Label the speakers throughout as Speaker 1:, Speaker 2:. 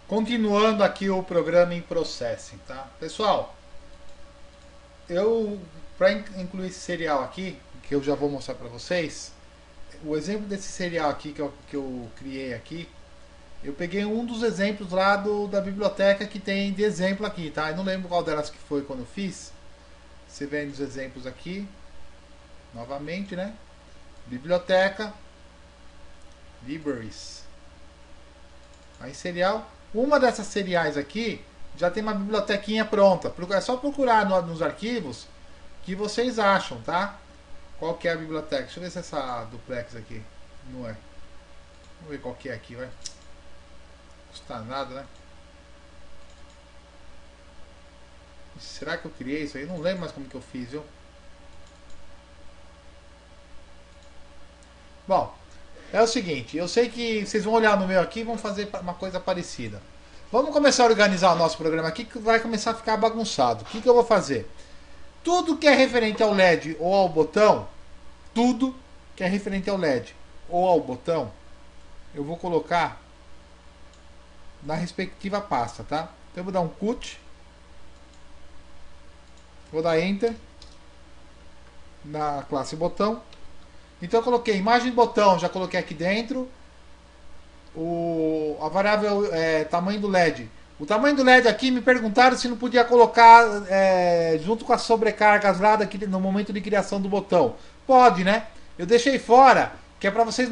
Speaker 1: Continuando aqui o programa em Processing, tá? Pessoal, eu para incluir esse serial aqui, que eu já vou mostrar para vocês, o exemplo desse serial aqui que eu criei aqui, eu peguei um dos exemplos lá da biblioteca que tem de exemplo aqui, tá? Eu não lembro qual delas que foi quando eu fiz. Você vê os exemplos aqui, novamente, né? Biblioteca, libraries. Aí serial. Uma dessas seriais aqui já tem uma bibliotequinha pronta. É só procurar nos arquivos que vocês acham, tá? Qual que é a biblioteca? Deixa eu ver se essa duplex aqui não é. Vamos ver qual que é aqui, vai. Não custa nada, né? Será que eu criei isso aí? Eu não lembro mais como que eu fiz, viu? Bom, é o seguinte, eu sei que vocês vão olhar no meu aqui e vão fazer uma coisa parecida. Vamos começar a organizar o nosso programa aqui que vai começar a ficar bagunçado. O que, que eu vou fazer? Tudo que é referente ao LED ou ao botão, tudo que é referente ao LED ou ao botão, eu vou colocar na respectiva pasta, tá? Então eu vou dar um cut, vou dar enter na classe botão. Então eu coloquei imagem de botão, já coloquei aqui dentro. A variável tamanho do LED. O tamanho do LED aqui me perguntaram se não podia colocar junto com as sobrecargas lá no momento de criação do botão. Pode, né? Eu deixei fora, que é para vocês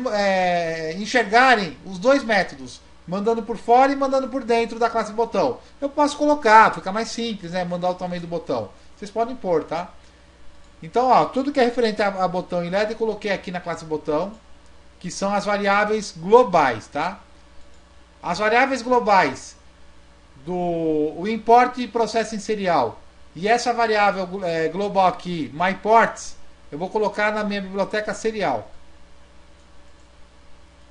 Speaker 1: enxergarem os dois métodos, mandando por fora e mandando por dentro da classe botão. Eu posso colocar, fica mais simples, né? Mandar o tamanho do botão. Vocês podem pôr, tá? Então, ó, tudo que é referente a botão e LED eu coloquei aqui na classe botão, que são as variáveis globais, tá? As variáveis globais o import e processing serial e essa variável global aqui, myports, eu vou colocar na minha biblioteca serial.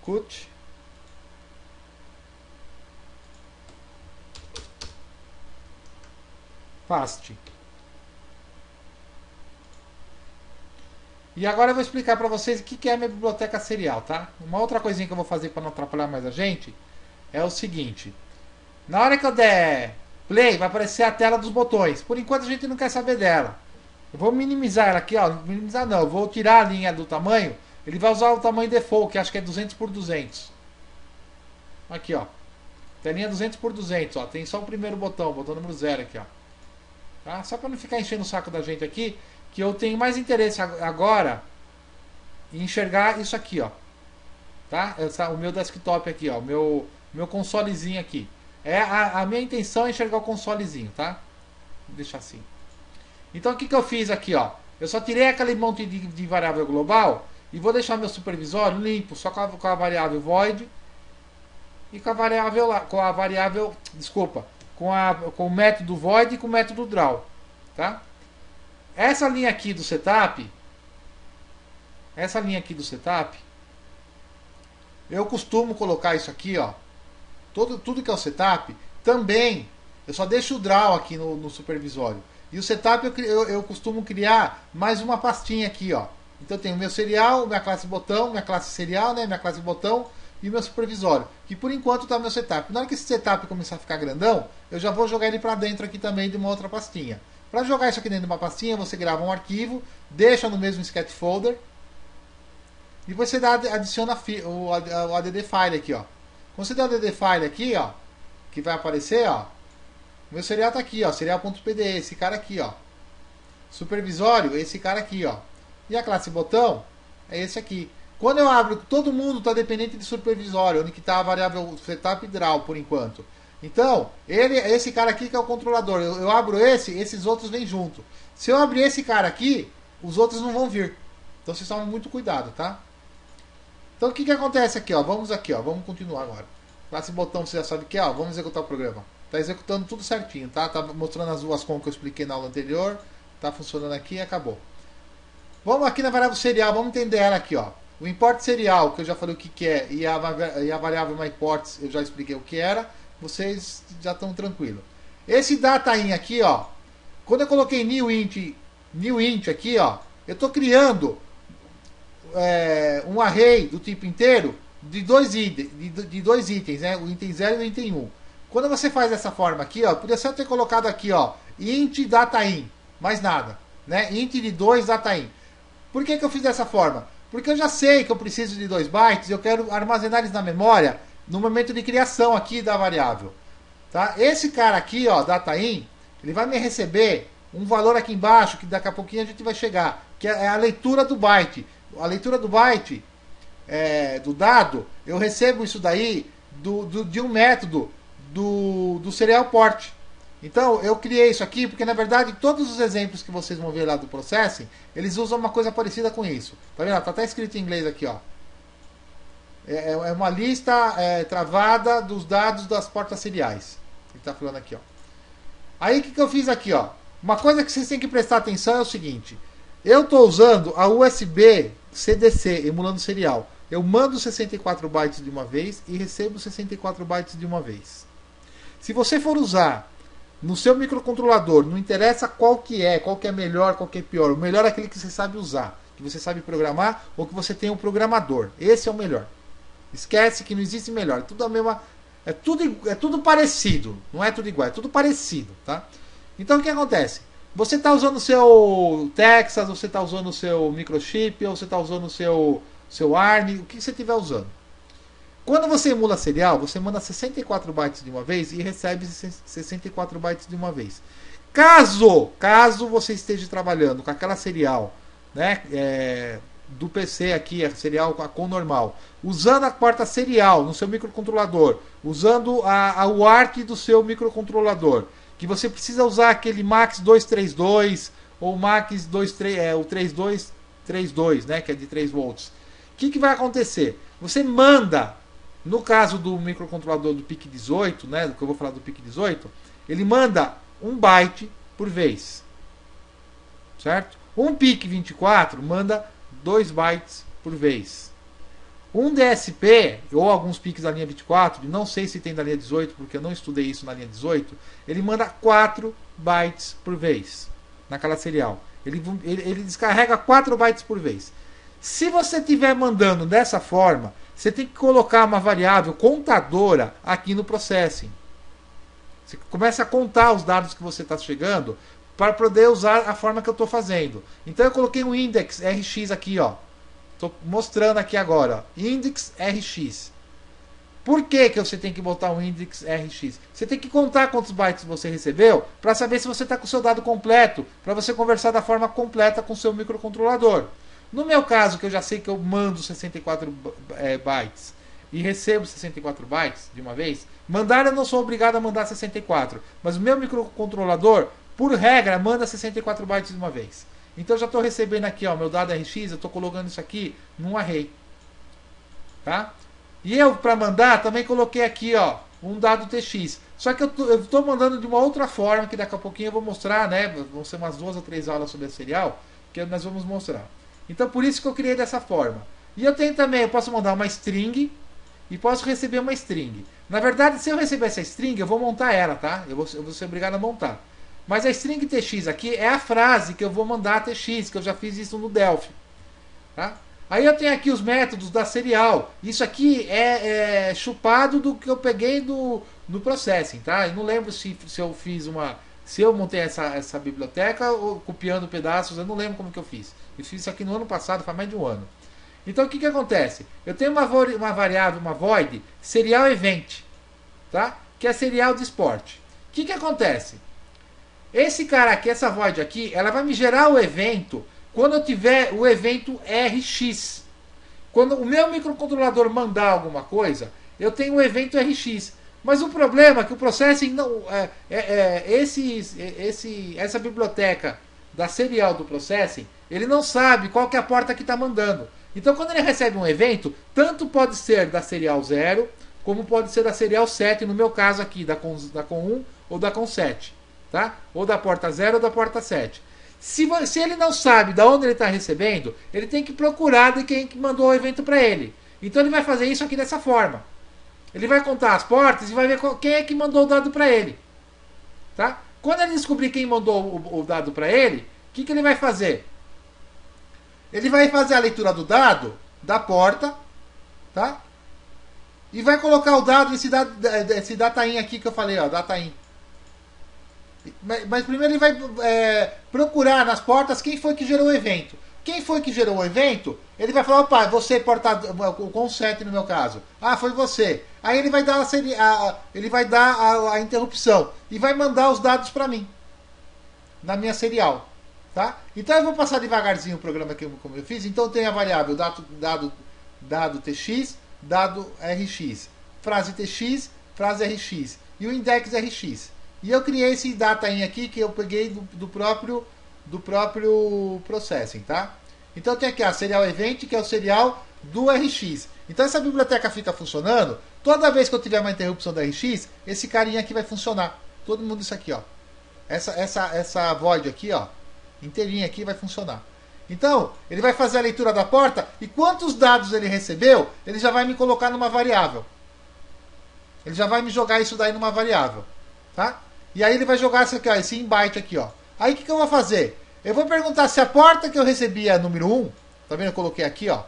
Speaker 1: Cut. Fast. E agora eu vou explicar para vocês o que é a minha biblioteca serial, tá? Uma outra coisinha que eu vou fazer para não atrapalhar mais a gente é o seguinte. Na hora que eu der play, vai aparecer a tela dos botões. Por enquanto a gente não quer saber dela. Eu vou minimizar ela aqui, ó. Minimizar não, eu vou tirar a linha do tamanho. Ele vai usar o tamanho default, que acho que é 200 por 200. Aqui, ó. Telinha 200 por 200, ó. Tem só o primeiro botão, o botão número 0 aqui, ó. Tá? Só para não ficar enchendo o saco da gente aqui, que eu tenho mais interesse agora em enxergar isso aqui, ó. Tá? O meu desktop aqui, ó. O meu consolezinho aqui. A minha intenção é enxergar o consolezinho, tá? Vou deixar assim. Então o que eu fiz aqui, ó? Eu só tirei aquele monte de variável global e vou deixar meu supervisório limpo, só com a variável void e desculpa, com o método void e com o método draw, tá? Essa linha aqui do setup, eu costumo colocar isso aqui, ó. Tudo que é o setup, também eu só deixo o draw aqui no supervisório. E o setup eu costumo criar mais uma pastinha aqui, ó. Então eu tenho meu serial, minha classe botão, minha classe serial, né, minha classe botão e meu supervisório. Que por enquanto está meu setup. Na hora que esse setup começar a ficar grandão, eu já vou jogar ele para dentro aqui também de uma outra pastinha. Para jogar isso aqui dentro de uma pastinha, você grava um arquivo, deixa no mesmo sketch folder e você adiciona o add file aqui, ó. Quando você der o add file aqui, ó, que vai aparecer, ó, o meu serial tá aqui, ó, serial.pd, esse cara aqui, ó. Supervisório, esse cara aqui, ó. E a classe botão é esse aqui. Quando eu abro, todo mundo está dependente de supervisório, onde que está a variável setup draw por enquanto. Então, esse cara aqui que é o controlador. Eu abro esses outros vêm junto. Se eu abrir esse cara aqui, os outros não vão vir. Então vocês tomem muito cuidado, tá? Então o que acontece aqui, ó? Vamos aqui, ó. Vamos continuar agora. Classe botão, você já sabe o que é, ó. Vamos executar o programa. Tá executando tudo certinho, tá? Tá mostrando as duas com que eu expliquei na aula anterior. Tá funcionando aqui e acabou. Vamos aqui na variável serial, vamos entender ela aqui, ó. O import serial, que eu já falei o que é, e a variável myports eu já expliquei o que era. Vocês já estão tranquilos. Esse dataIn aqui, ó. Quando eu coloquei new int aqui, ó, eu estou criando um array do tipo inteiro de dois itens, né? O item 0 e o item 1. Quando você faz dessa forma aqui, ó, podia só ter colocado aqui, ó, int data_in, mais nada, né? Int de 2 data_in. Por que eu fiz dessa forma? Porque eu já sei que eu preciso de 2 bytes, eu quero armazenar eles na memória no momento de criação aqui da variável. Tá? Esse cara aqui, ó, data_in, ele vai me receber um valor aqui embaixo, que daqui a pouquinho a gente vai chegar, que é a leitura do byte. A leitura do byte, do dado, eu recebo isso daí de um método do serial port. Então, eu criei isso aqui porque, na verdade, todos os exemplos que vocês vão ver lá do processing, eles usam uma coisa parecida com isso. Tá vendo? Tá até escrito em inglês aqui, ó. É uma lista travada dos dados das portas seriais. Ele está falando aqui, ó. Aí, o que eu fiz aqui, ó? Uma coisa que vocês têm que prestar atenção é o seguinte. Eu estou usando a USB CDC, emulando serial. Eu mando 64 bytes de uma vez e recebo 64 bytes de uma vez. Se você for usar no seu microcontrolador, não interessa qual que é melhor, qual que é pior. O melhor é aquele que você sabe usar, que você sabe programar ou que você tem um programador. Esse é o melhor. Esquece que não existe melhor. É tudo a mesma, é tudo parecido. Não é tudo igual, é tudo parecido, tá? Então o que acontece? Você está usando o seu Texas, você está usando o seu microchip, ou você está usando o seu ARM, o que você estiver usando. Quando você emula serial, você manda 64 bytes de uma vez e recebe 64 bytes de uma vez. Caso você esteja trabalhando com aquela serial, né, do PC aqui, a serial com normal, usando a porta serial no seu microcontrolador, usando o ARC do seu microcontrolador, que você precisa usar aquele MAX 232 ou MAX 3232, né, que é de 3 volts. O que vai acontecer? Você manda, no caso do microcontrolador do PIC18, né, do que eu vou falar do PIC18, ele manda 1 byte por vez. Certo? Um PIC24 manda 2 bytes por vez. Um DSP, ou alguns PICs da linha 24, não sei se tem da linha 18, porque eu não estudei isso na linha 18, ele manda 4 bytes por vez naquela serial. Ele descarrega 4 bytes por vez. Se você estiver mandando dessa forma, você tem que colocar uma variável contadora aqui no processing. Você começa a contar os dados que você está chegando para poder usar a forma que eu estou fazendo. Então eu coloquei um index RX aqui, ó. Estou mostrando aqui agora, ó, index RX. Por que você tem que botar um index RX? Você tem que contar quantos bytes você recebeu para saber se você está com o seu dado completo, para você conversar da forma completa com o seu microcontrolador. No meu caso, que eu já sei que eu mando 64 bytes e recebo 64 bytes de uma vez, mandar eu não sou obrigado a mandar 64, mas o meu microcontrolador, por regra, manda 64 bytes de uma vez. Então eu já estou recebendo aqui, ó, meu dado RX, eu estou colocando isso aqui num array. Tá? E eu, para mandar, também coloquei aqui, ó, um dado TX. Só que eu estou mandando de uma outra forma, que daqui a pouquinho eu vou mostrar, né? Vão ser umas 2 ou 3 aulas sobre a serial, que nós vamos mostrar. Então por isso que eu criei dessa forma. E eu tenho também, eu posso mandar uma string e posso receber uma string. Na verdade, se eu receber essa string, eu vou montar ela, tá? Eu vou ser obrigado a montar. Mas a string TX aqui é a frase que eu vou mandar a TX, que eu já fiz isso no Delphi. Tá? Aí eu tenho aqui os métodos da serial. Isso aqui é chupado do que eu peguei no processing, tá? Eu não lembro se eu fiz uma... Se eu montei essa biblioteca ou copiando pedaços, eu não lembro como que eu fiz. Eu fiz isso aqui no ano passado, faz mais de um ano. Então o que acontece? Eu tenho uma variável, uma void, serial event, tá? Que é serial de esporte. O que acontece? Esse cara aqui, essa void aqui, ela vai me gerar o evento quando eu tiver o evento RX. Quando o meu microcontrolador mandar alguma coisa, eu tenho o evento RX. Mas o problema é que o processing não essa biblioteca da serial do processing, ele não sabe qual que é a porta que está mandando. Então quando ele recebe um evento, tanto pode ser da serial 0, como pode ser da serial 7, no meu caso aqui, da com 1 ou da com 7. Tá? Ou da porta 0 ou da porta 7. Se ele não sabe de onde ele está recebendo, ele tem que procurar de quem que mandou o evento para ele. Então ele vai fazer isso aqui dessa forma. Ele vai contar as portas e vai ver quem é que mandou o dado para ele. Tá? Quando ele descobrir quem mandou o dado para ele, o que ele vai fazer? Ele vai fazer a leitura do dado da porta, tá? e vai colocar o dado, esse data-in aqui que eu falei, ó, data-in. Mas primeiro ele vai procurar nas portas quem foi que gerou o evento. Quem foi que gerou o evento, ele vai falar, opa, você portador, com 7 no meu caso. Ah, foi você. Aí ele vai dar a interrupção e vai mandar os dados para mim, na minha serial. Tá? Então eu vou passar devagarzinho o programa aqui como eu fiz. Então tem a variável dado TX, dado RX, frase TX, frase RX e o index RX. E eu criei esse data-in aqui que eu peguei do próprio processing, tá? Então tem aqui a serial event, que é o serial do RX. Então essa biblioteca fica funcionando. Toda vez que eu tiver uma interrupção da RX, esse carinha aqui vai funcionar. Todo mundo isso aqui, ó. Essa void aqui, ó, inteirinha aqui vai funcionar. Então, ele vai fazer a leitura da porta e quantos dados ele recebeu, ele já vai me colocar numa variável. Ele já vai me jogar isso daí numa variável, tá? E aí ele vai jogar isso aqui, ó, esse byte aqui, ó. Aí o que eu vou fazer? Eu vou perguntar se a porta que eu recebi é a número 1. Tá vendo? Eu coloquei aqui, ó.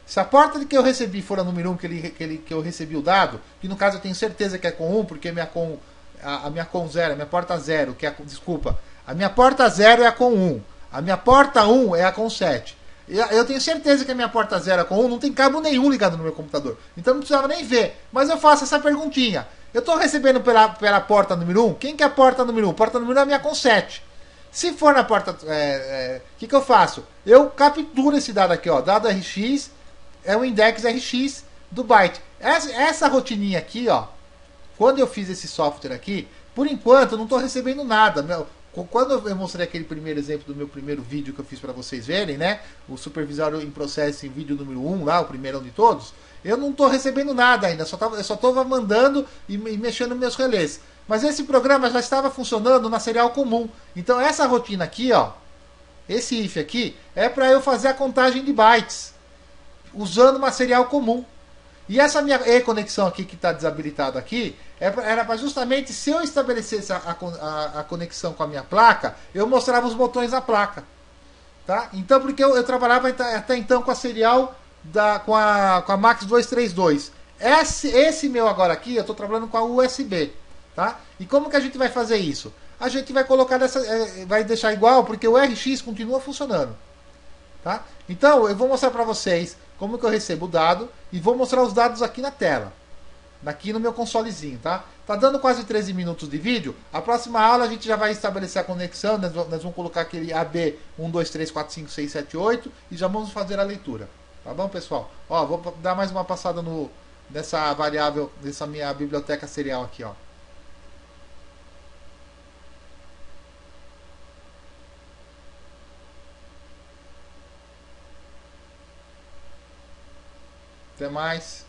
Speaker 1: Se a porta que eu recebi for a número 1, que eu recebi o dado, que no caso eu tenho certeza que é com 1, porque a minha com 0, a minha porta 0, desculpa, a minha porta 0 é a com 1. A minha porta 1 é a com 7. Eu tenho certeza que a minha porta 0 é com 1, não tem cabo nenhum ligado no meu computador. Então não precisava nem ver. Mas eu faço essa perguntinha. Eu estou recebendo pela porta número 1. Quem que é a porta número 1? Porta número 1 é a minha com 7. Se for na porta... que eu faço? Eu capturo esse dado aqui, ó. Dado RX é o index RX do byte. Essa rotininha aqui, ó. Quando eu fiz esse software aqui, por enquanto eu não estou recebendo nada. Quando eu mostrei aquele primeiro exemplo do meu primeiro vídeo que eu fiz para vocês verem, né? O Supervisório em Processing, vídeo número 1 lá, o primeiro de todos. Eu não estou recebendo nada ainda, eu só estava mandando e mexendo nos meus relés. Mas esse programa já estava funcionando na serial comum. Então essa rotina aqui, ó, esse if aqui, é para eu fazer a contagem de bytes, usando uma serial comum. E essa minha e-conexão aqui que está desabilitada aqui, era para justamente, se eu estabelecesse a conexão com a minha placa, eu mostrava os botões da placa. Tá? Então, porque eu trabalhava até então com a serial com a Max 232. Esse meu agora aqui, eu estou trabalhando com a USB. Tá? E como que a gente vai fazer isso? A gente vai colocar vai deixar igual, porque o RX continua funcionando. Tá? Então, eu vou mostrar para vocês como que eu recebo o dado e vou mostrar os dados aqui na tela. Aqui no meu consolezinho, tá? Tá dando quase 13 minutos de vídeo. A próxima aula a gente já vai estabelecer a conexão. Nós vamos colocar aquele AB 1, 2, 3, 4, 5, 6, 7, 8 e já vamos fazer a leitura. Tá bom, pessoal? Ó, vou dar mais uma passada nessa variável, nessa minha biblioteca serial aqui, ó. Até mais.